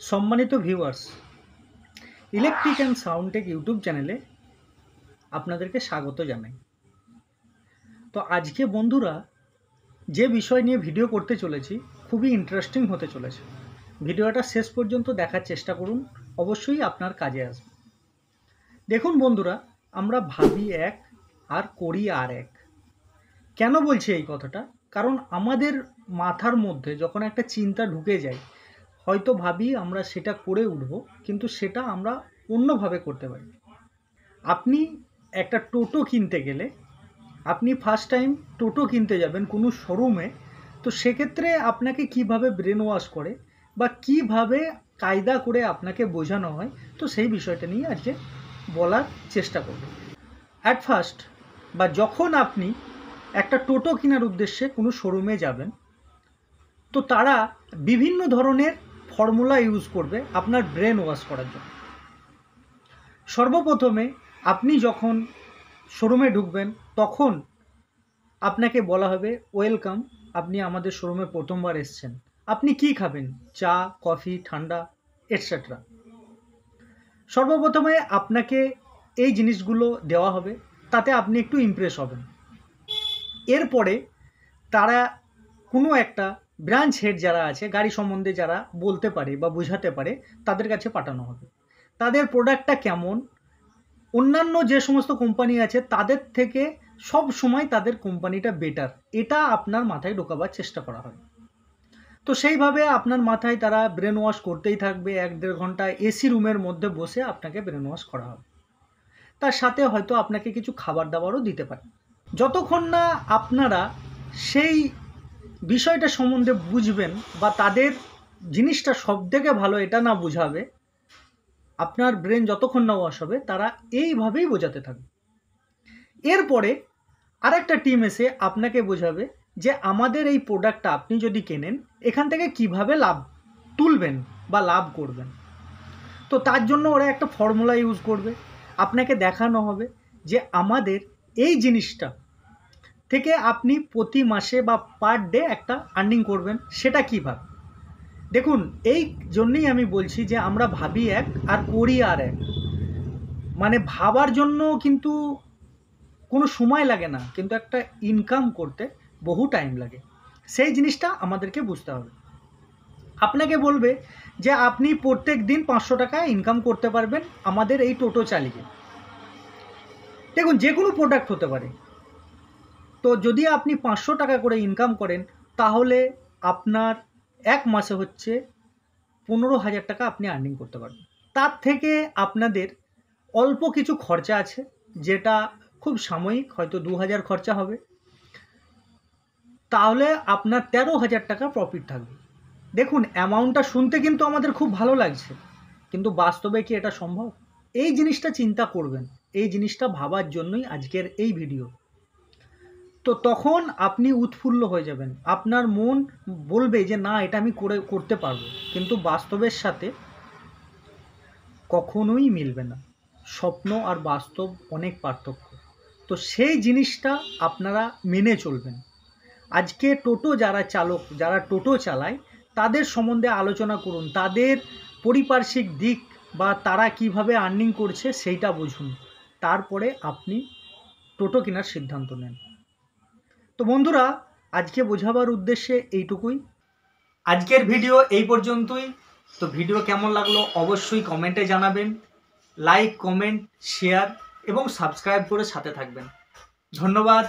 সম্মানিত viewers, electric and sound take YouTube চ্যানেলে আপনাদেরকে স্বাগত জানাই। তো আজকে বন্ধুরা যে বিষয় নিয়ে ভিডিও করতে চলেছি খুবই ইন্টারেস্টিং হতে চলেছে। ভিডিওটা শেষ পর্যন্ত দেখার চেষ্টা করুন, অবশ্যই আপনার কাজে আসবে। দেখুন বন্ধুরা, আমরা ভাবি এক আর করি আর এক। কেন বলছি এই কথাটা? কারণ আমাদের মাথার মধ্যে যখন একটা চিন্তা ঢুকে যায়, হয়তো ভাবি আমরা সেটা করে উঠব, কিন্তু সেটা আমরা অন্যভাবে করতে পারি। আপনি একটা টোটো কিনতে গেলে, আপনি ফার্স্ট টাইম টোটো কিনতে যাবেন কোনো শোরুমে, তো সেক্ষেত্রে আপনাকে কিভাবে ব্রেন ওয়াশ করে বা কিভাবে কায়দা করে আপনাকে বোঝানো হয়, তো সেই বিষয়টা নিয়ে আজকে বলার চেষ্টা করব। অ্যাট ফার্স্ট বা যখন আপনি একটা টোটো কেনার উদ্দেশ্যে কোনো শোরুমে যাবেন, তো তারা বিভিন্ন ধরনের ফর্মুলা ইউজ করবে আপনার ব্রেন ওয়াশ করার জন্য। সর্বপ্রথমে আপনি যখন শোরুমে ঢুকবেন তখন আপনাকে বলা হবে, ওয়েলকাম, আপনি আমাদের শোরুমে প্রথমবার এসছেন, আপনি কি খাবেন, চা, কফি, ঠান্ডা, এটসেট্রা। সর্বপ্রথমে আপনাকে এই জিনিসগুলো দেওয়া হবে, তাতে আপনি একটু ইমপ্রেস হবেন। এরপরে তারা কোনো একটা ব্রাঞ্চ হেড যারা আছে, গাড়ি সম্বন্ধে যারা বলতে পারে বা বোঝাতে পারে, তাদের কাছে পাঠানো হবে। তাদের প্রোডাক্টটা কেমন, অন্যান্য যে সমস্ত কোম্পানি আছে তাদের থেকে সব সময় তাদের কোম্পানিটা বেটার, এটা আপনার মাথায় ঢোকাবার চেষ্টা করা হয়। তো সেইভাবে আপনার মাথায় তারা ব্রেন ওয়াশ করতেই থাকবে। 1-1.5 ঘন্টা এসি রুমের মধ্যে বসে আপনাকে ব্রেন ওয়াশ করা হবে। তার সাথে হয়তো আপনাকে কিছু খাবার দাবারও দিতে পারে। যতক্ষণ না আপনারা সেই বিষয়টা সম্বন্ধে বুঝবেন বা তাদের জিনিসটা সব থেকে ভালো এটা না বুঝাবে, আপনার ব্রেন যতক্ষণ না ওয়াশ হবে, তারা এইভাবেই বোঝাতে থাকবে। এরপরে আরেকটা টিম এসে আপনাকে বোঝাবে যে আমাদের এই প্রোডাক্টটা আপনি যদি কেনেন, এখান থেকে কিভাবে লাভ তুলবেন বা লাভ করবেন। তো তার জন্য ওরা একটা ফর্মুলা ইউজ করবে, আপনাকে দেখানো হবে যে আমাদের এই জিনিসটা থেকে আপনি প্রতি মাসে বা পার ডে একটা আর্নিং করবেন। সেটা কীভাবে? দেখুন, এই জন্যই আমি বলছি যে আমরা ভাবি এক আর করি আর এক। মানে ভাবার জন্য কিন্তু কোনো সময় লাগে না, কিন্তু একটা ইনকাম করতে বহু টাইম লাগে। সেই জিনিসটা আমাদেরকে বুঝতে হবে। আপনাকে বলবে যে আপনি প্রত্যেক দিন 500 টাকা ইনকাম করতে পারবেন আমাদের এই টোটো চালিয়ে। দেখুন, যে কোনো প্রোডাক্ট হতে পারে। তো যদি আপনি 500 টাকা করে ইনকাম করেন, তাহলে আপনার এক মাসে হচ্ছে 15,000 টাকা আপনি আর্নিং করতে পারবেন। তার থেকে আপনাদের অল্প কিছু খরচা আছে, যেটা খুব সাময়িক, হয়তো 2000 খরচা হবে, তাহলে আপনার 13,000 টাকা প্রফিট থাকবে। দেখুন, অ্যামাউন্টটা শুনতে কিন্তু আমাদের খুব ভালো লাগছে, কিন্তু বাস্তবে কি এটা সম্ভব? এই জিনিসটা চিন্তা করবেন, এই জিনিসটা ভাবার জন্যই আজকের এই ভিডিও। তো তখন আপনি উৎফুল্ল হয়ে যাবেন, আপনার মন বলবে যে না, এটা আমি করতে পারবো। কিন্তু বাস্তবের সাথে কখনোই মিলবে না। স্বপ্ন আর বাস্তব অনেক পার্থক্য। তো সেই জিনিসটা আপনারা মেনে চলবেন। আজকে টোটো যারা চালক, যারা টোটো চালায়, তাদের সম্বন্ধে আলোচনা করুন, তাদের পারিপার্শ্বিক দিক বা তারা কিভাবে আর্নিং করছে সেইটা বুঝুন, তারপরে আপনি টোটো কেনার সিদ্ধান্ত নেন। তো বন্ধুরা, আজকে বোঝাবার উদ্দেশ্যে এইটুকুই। আজকের ভিডিও এই পর্যন্তই। তো ভিডিও কেমন লাগলো অবশ্যই কমেন্টে জানাবেন। লাইক, কমেন্ট, শেয়ার এবং সাবস্ক্রাইব করে সাথে থাকবেন। ধন্যবাদ।